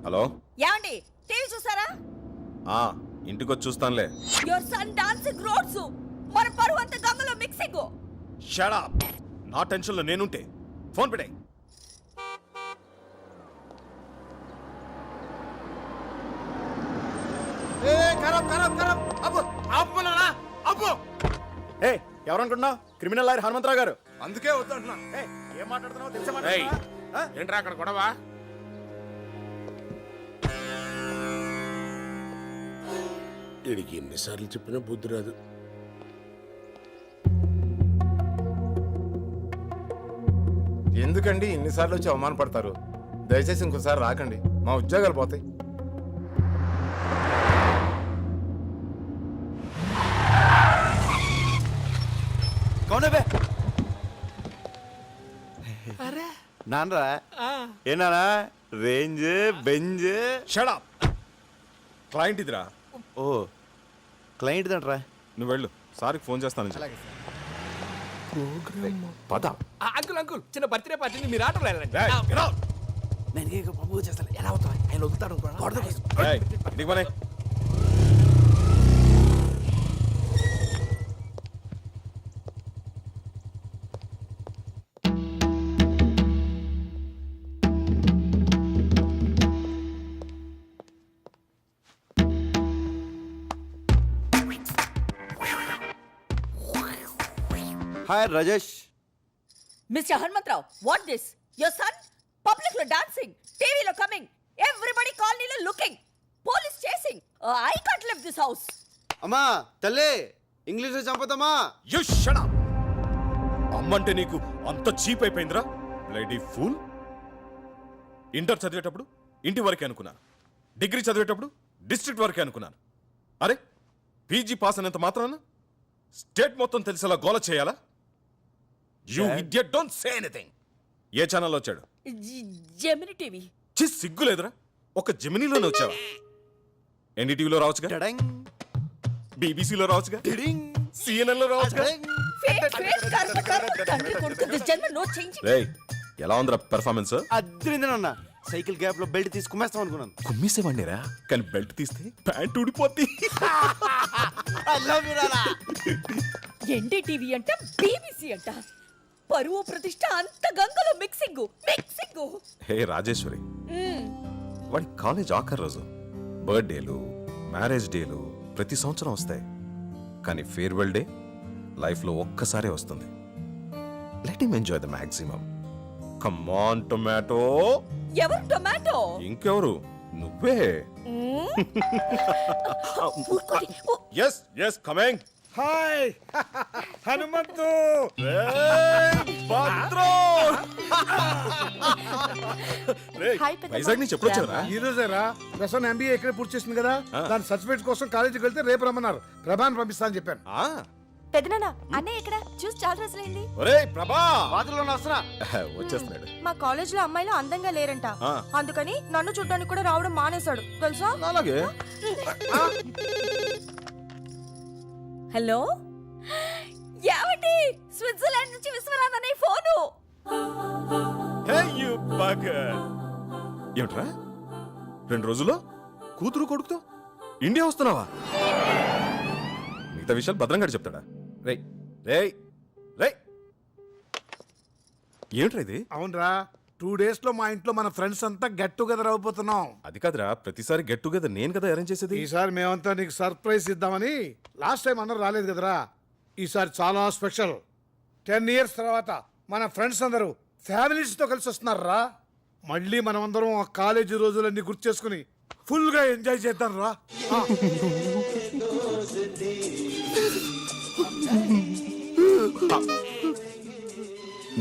Hello ఏమండి TV చూసారా? ఇంటికి వచ్చి చూస్తానులే. యువర్ సన్ డాన్సింగ్ రోడ్స్, మన పరువు అంత గంగలో మిక్సింగ్. Shut up. నా టెన్షన్ లో నేనుంటే ఫోన్ పెట్టే. ఎవరనుకుంటున్నావు? క్రిమినల్ లాయర్ హనుమంతరావు గారు. అందుకే వద్దంటున్నా. ఏం మాట్లాడుతున్నావు? ఏంట్రా అక్కడ గొడవ? వీడికి ఎన్నిసార్లు చెప్పినా బుద్ధి రాదు. ఎందుకండి ఇన్నిసార్లు వచ్చి అవమానపడతారు? దయచేసి ఇంకోసారి రాకండి, మా ఉద్యోగాలు పోతాయి. నాన్నరా ఏనానా range Benz. Shut up. Client ఇదిరా. ఓ క్లయింట్ దంట్రా. నువ్వు వెళ్ళు, సార్కి ఫోన్ చేస్తాను. పద. అంకుల్ అంకుల్ చిన్న బర్త్డే పార్టీని మీరు ఆటోలో వెళ్ళండి. నేను బాబు చేస్తాను. ఎలా అవుతావు? ఆయన వదులుతాడు. ఇంటికి పనే. Hi Rajesh. Mister Hanumantharao, what this? Your son public లో డాన్సింగ్, టీవీలో కమింగ్, ఎవ్రీబడి కాలనీలో looking, police chasing. I can't leave this house. అమ్మా తల్లి, ఇంగ్లీష్ లో చంపుతామా? You shut up. అమ్మంటే నీకు అంత చీప్ అయిపోయిందిరా బ్లడీ ఫూల్. ఇంటర్ చదివేటప్పుడు ఇంటి వరకే అనుకున్నాను, డిగ్రీ చదివేటప్పుడు డిస్ట్రిక్ట్ వరకే అనుకున్నాను. అరే పీజీ పాస్ అనేంత మాత్రాన స్టేట్ మొత్తం తెలిసేలా గోల చేయాలా? You idiot, don't say anything. ఏ ఛానల్లో వచ్చాడు? Gemini TV. చి సిగ్గులేదురా, ఒక జెమినీలోనే వచ్చావా? ఎన్డీటీవీలో రావచ్చుగా, బీబీసీలో రావచ్చుగా, CNN లో రావచ్చుగా. రేయ్, ఎలా ఉందిరా పెర్ఫార్మెన్స్? అద్రిందనన్నా. సైకిల్ గ్యాప్ లో బెల్ట్ తీసి కుమ్మేస్తాం అనుకున్నాను. కుమ్మేసేవాడిరా, కానీ బెల్ట్ తీస్తే ప్యాంట్ ఊడిపోద్ది. ఎన్డీటీవీ అంట, బీబీసీ అంట, పరువు ప్రతిష్ట అంత గంగలో మిక్సింగ్ మిక్సింగ్. హే రాజేశ్వరి, వాడి కాలేజ్ ఆఖరి రోజు. బర్త్డేలు, మ్యారేజ్ డేలు ప్రతి సంవత్సరం వస్తాయి, కానీ ఫేర్వెల్ డే లైఫ్లో ఒక్కసారే వస్తుంది. Let him enjoy the maximum. Come on tomato. ఎవరు టొమాటో? ఇంకెవరు? నువ్వే. Yes yes coming. Hi Hanumanthu. Vizag నుంచి ఎప్పుడు వచ్చారా? ఈ రోజేరా. ప్రసన్న MBA ఇక్కడే పూర్తి చేసింది కదా, దాని సర్టిఫికేట్ కోసం కాలేజీకి వెళ్తే రేపు రమ్మన్నారు. ప్రభాని పంపిస్తా అని చెప్పాను. పెదనాన్న, అన్నయ్య ఇక్కడ చూసి చాలా రోజులైంది. ఒరేయ్ ప్రభా, వాటిలో వస్తున్నా. వచ్చేస్తున్నాడు. మా కాలేజ్ లో అమ్మాయిలు అందంగా లేరంట, అందుకని నన్ను చూడ్డానికి కూడా రావడం మానేశాడు తెలుసా? అలాగే. హలో, ఏమండి? స్విట్జర్లాండ్ నుంచి విశ్వనాథ్ అనే ఫోను. Hey you bugger. ఏమిట్రా 2 రోజుల్లో కూతురు కొడుకుతో ఇండియా వస్తున్నావా? మిగతా విషయాలు భద్రంగా చెప్తాడా? రేయ్ రేయ్ రేయ్, ఏమిట్రా ఇది? అవునరా, 2 days లో మా ఇంట్లో మన ఫ్రెండ్స్ అంతా గెట్ టుగెదర్ అయిపోతున్నాం. అది కాదురా, ప్రతిసారి గెట్ టుగెదర్ నేను కదా అరేంజ్ చేసేది. ఈసారి మేమంతా నీకు సర్ప్రైజ్ ఇద్దామని. లాస్ట్ టైం అందరూ రాలేదు కదరా, ఈసారి చాలా స్పెషల్. 10 years తర్వాత మన ఫ్రెండ్స్ అందరూ ఫ్యామిలీస్ తో కలిసి వస్తున్నారా. మళ్ళీ మనం అందరం ఆ కాలేజీ రోజులన్నీ గుర్తు చేసుకుని ఫుల్ గా ఎంజాయ్ చేద్దాం రా.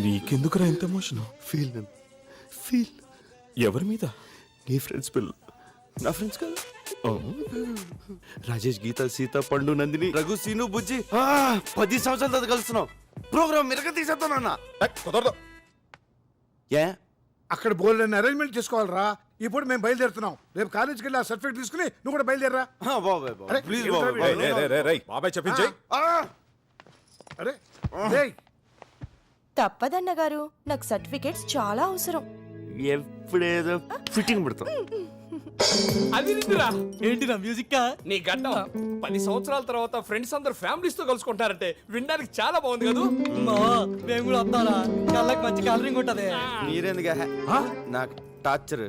నీకెందుకురా ఎంత ఎమోషన్? ఫీల్ ఎవరి మీద? నీ ఫ్రెండ్స్ పిల్లలు. నా ఫ్రెండ్స్ కాదు. రాజేష్, గీత, సీత, పండు, నందిని, రఘు, సీను, బుజ్జి 10 సంవత్సరాల తర్వాత కలుస్తున్నాం. ప్రోగ్రామ్ మిరగ తీసేస్తానన్నా. కుదరదు. ఏ అక్కడ బోల్డ్ అరేంజ్మెంట్ చేసుకోవాలరా. ఇప్పుడు మేము బయలుదేరుతున్నాం. రేపు కాలేజీకి వెళ్ళి ఆ సర్టిఫికేట్ తీసుకుని నువ్వు కూడా బయలుదేరరా. ప్లీజ్ బాబాయ్ చెప్పించే. అరే రేయ్, తప్పదన్న గారు, నాకు సర్టిఫికేట్స్ చాలా అవసరం. ఎప్పుడేదో ఫిట్టింగ్ పెడతాం. అది నిందిరా ఏంటి నా మ్యూజిక్ నీ గడ్డం 10 సంవత్సరాల తర్వాత ఫ్రెండ్స్ అందరు ఫ్యామిలీస్ తో కలుసుకుంటారంటే వినడానికి చాలా బాగుంది కదా మేము కూడా వస్తారా కళ్ళకి మంచి కలరింగ్ ఉంటది మీరెందుగా నాకు టార్చర్.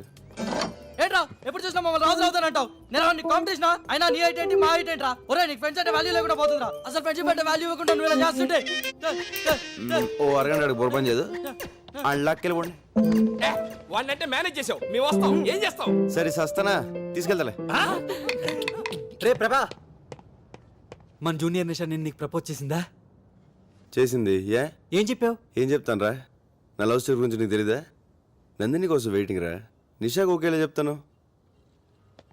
ఏంట్రా ఎప్పుడు చూసినా మమ్మల్ని రాజు అవుతానంటావు నేను నీ కాంపిటీషన్ అయినా నీ హైట్ ఏంటి మా హైట్ ఏంట్రా ఒరే నీకు ఫ్రెండ్స్ అంటే వాల్యూ లేకుండా పోతుందిరా అసలు ఫ్రెండ్షిప్ అంటే వాల్యూ ఇవ్వకుండా నువ్వు ఇలా చేస్తుంటే ఓ అరగంట బోర్పని చేయదు అళ్ళకెళ్ళిపోండి. వాడినంటే మేనేజ్ చేసావు మేము వస్తాం ఏం చేస్తాం సరే సస్తానా తీసుకెళ్తాలే. రే ప్రభా మన జూనియర్ నిషా నేను నీకు ప్రపోజ్ చేసిందా చేసింది ఏం చెప్పావు ఏం చెప్తాను రా? నా లవ్ స్టోరీ గురించి నీకు తెలీదా? నందిని కోసం వెయిటింగ్ రా. నిషాకు ఒకేలా చెప్తాను.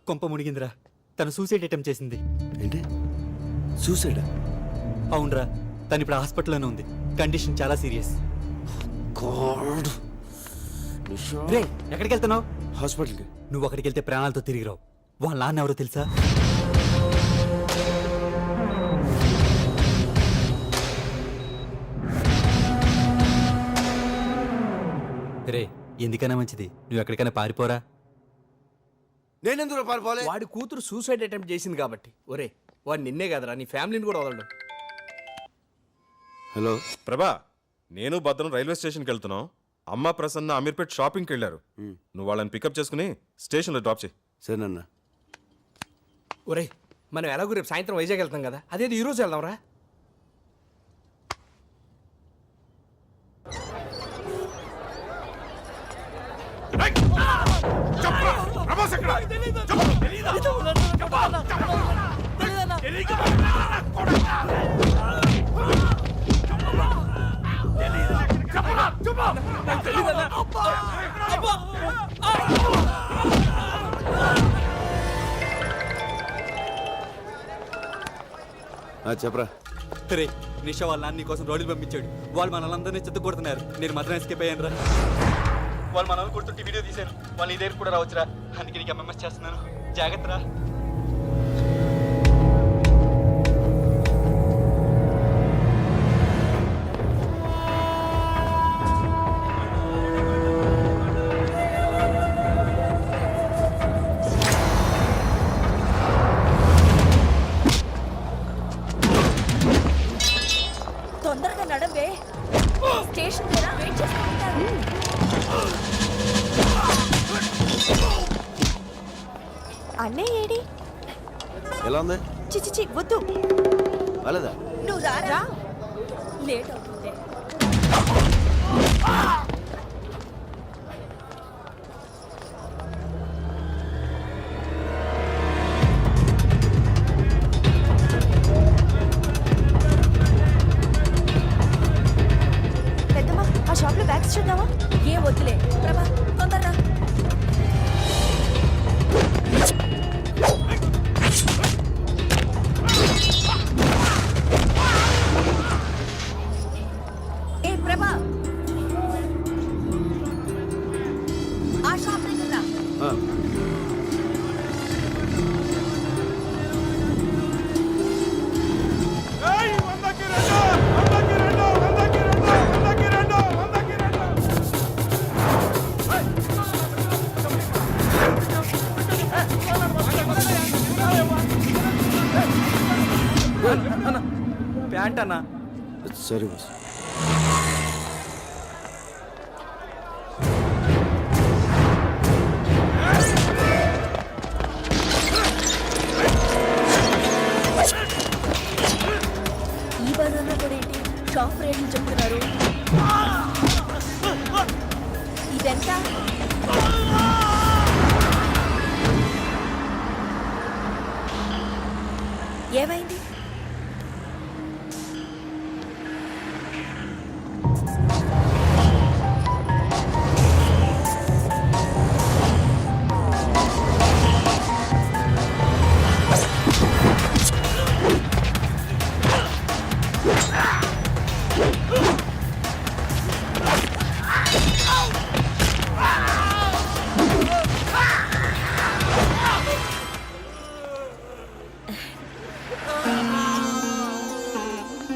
కొంప మునిగిందిరా తను సూసైడ్ అటెంప్ట్ చేసింది. ఏంటి సూసైడా? అవునరా తను ఇప్పుడు హాస్పిటల్లోనే ఉంది కండిషన్ చాలా సీరియస్. గాడ్ రే ఎక్కడికి వెళ్తున్నావు? హాస్పిటల్కి. నువ్వు అక్కడికి వెళ్తే ప్రాణాలతో తిరిగి రావు. వాళ్ళ నాన్న ఎవరో తెలుసా? రే ఎందుకైనా మంచిది నువ్వు ఎక్కడికైనా పారిపోరా. నేనెందుకు పారిపోలే? వాడి కూతురు సూసైడ్ అటెంప్ట్ చేసింది కాబట్టి ఒరే వాడు నిన్నే కదరా నీ ఫ్యామిలీని కూడా వదలడు. హలో ప్రభా నేను భద్రం రైల్వే స్టేషన్కి వెళ్తున్నాం. అమ్మ ప్రసన్న అమీర్పేట్ షాపింగ్కి వెళ్ళారు. నువ్వు వాళ్ళని పికప్ చేసుకుని స్టేషన్లో డ్రాప్ చేయి. సరేనన్న. ఒరే మనం ఎలాగో రేపు సాయంత్రం వైజాగ్ వెళ్తాం కదా అదేది ఈ రోజు వెళ్దాం రా. చెప్పరా. రే నిషా వాళ్ళ నాన్న నీ కోసం రోడ్లు పంపించాడు. వాళ్ళు మనల్ని చెత్త కొడుతున్నారు. నేను మాత్రం ఎస్కేప్ అయ్యాను రా. వాళ్ళు మనల్ని కొడుతుంటే వీడియో తీశాను. వాళ్ళు నీ దగ్గర కూడా రావచ్చురా. అందుకే నీకు ఎంఎంఎస్ చేస్తున్నాను. జాగ్రత్త రా. తొందరగా నడవే స్టేషన్ దగ్గర వెయిట్ చేస్తూ ఉంటారు. అన్నయ్య ఏడి? ఎలా ఉంది? చిచిచి వద్దు. అలాదా? నువ్వు రారా లేట్ అవుతుంది. పెద్దమ్మ ఆ షాప్ లో బ్యాగ్స్ చూద్దామా? ఏ వద్దులే ప్రభా తొందరరా. ఏ ప్రభా ఆ షాప్ దగ్గర రా. ప్యాంట్ అన్నా. సరే బాస్. ఈ బజార్లో కూడా ఏంటి షాప్ రేట్లు చెప్తున్నారు. ఇదెంత? ఏమైంది?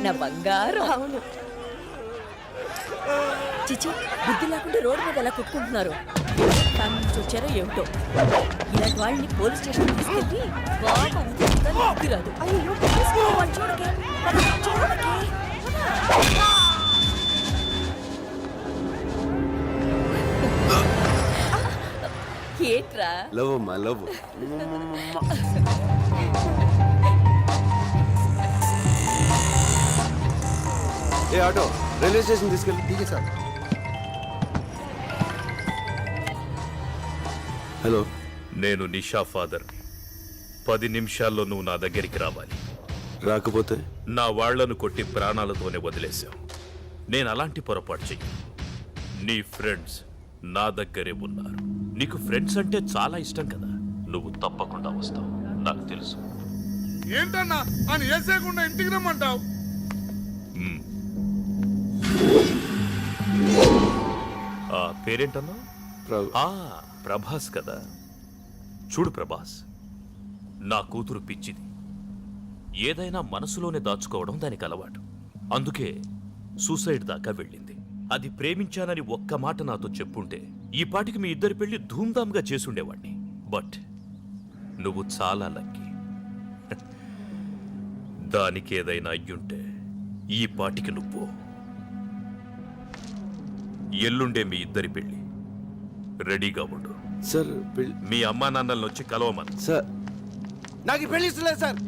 నా బంగారం. అవును. చిచి బుద్ధి లేకుండా రోడ్డు మీద ఎలా కుట్టుకుంటున్నారు. ఫ్యామిలీ నుంచి వచ్చారో ఏమిటో ఇలాంటి వాళ్ళని పోలీస్ స్టేషన్ తీసుకెళ్ళి బాగా బుద్ధి రాదు. అయ్యో వాడు చూడకే చూడకే ఏంట్రా లవ్ అమ్మా లవ్. ఏ ఆటో రైల్వే స్టేషన్ తీసుకెళ్ళి దిగే సార్. హలో, నేను నిషా ఫాదర్. 10 నిమిషాల్లో నువ్వు నా దగ్గరికి రావాలి. రాకపోతే నా వాళ్లను కొట్టి ప్రాణాలతోనే వదిలేశావు. నేను అలాంటి పొరపాటు చెయ్యి. నీ ఫ్రెండ్స్ నా దగ్గరే ఉన్నారు. నీకు ఫ్రెండ్స్ అంటే చాలా ఇష్టం కదా. నువ్వు తప్పకుండా వస్తావు, నాకు తెలుసు. ఏంటన్నా అని వేసేయకుండా ఇంటికి రమ్మంటావు? ఆ పేరేంటన్నా? ప్ర- ప్రభాస్ కదా. చూడు ప్రభాస్, నా కూతురు పిచ్చిది. ఏదైనా మనసులోనే దాచుకోవడం దానికి అలవాటు. అందుకే సూసైడ్ దాకా వెళ్ళింది. అది ప్రేమించానని ఒక్క మాట నాతో చెప్పుంటే ఈ పాటికి మీ ఇద్దరి పెళ్లి ధూమ్ధామ్గా చేసుండేవాణ్ణి. బట్ నువ్వు చాలా లక్కీ. దానికి ఏదైనా అయ్యుంటే ఈ పాటికి నువ్వు. ఎల్లుండే మీ ఇద్దరి పెళ్లి. రెడీగా ఉండు. సార్ పెళ్ళి మీ అమ్మా నాన్నలను వచ్చి కలవమని. సార్ నాకు ఈ పెళ్లి ఇష్టం లేదు సార్.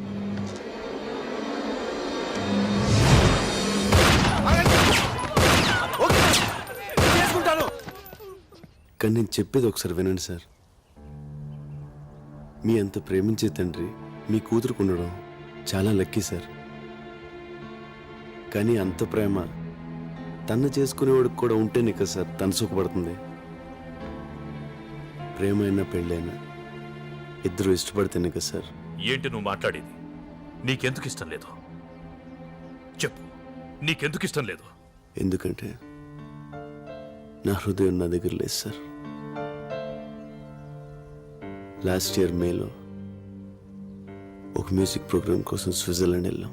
ఓకే, చేసుకుంటాను. కానీ నేను చెప్పేది ఒకసారి వినండి సార్. మీ అంత ప్రేమించే తండ్రి మీ కూతురుకు ఉండడం చాలా లక్కీ సార్. కానీ అంత ప్రేమ తను చేసుకునేవాడికి కూడా ఉంటేనే కదా సార్ తను సుఖపడుతుంది. ప్రేమైనా పెళ్ళైనా ఇద్దరు ఇష్టపడితేనే కదా సార్. ఏంటి నువ్వు మాట్లాడేది? నీకెందుకు ఇష్టం లేదు చెప్పు. నీకెందుకు ఇష్టం లేదు? ఎందుకంటే నా హృదయం నా దగ్గర లేదు సార్. లాస్ట్ ఇయర్ మేలో ఒక మ్యూజిక్ ప్రోగ్రామ్ కోసం స్విట్జర్లాండ్ వెళ్ళాం.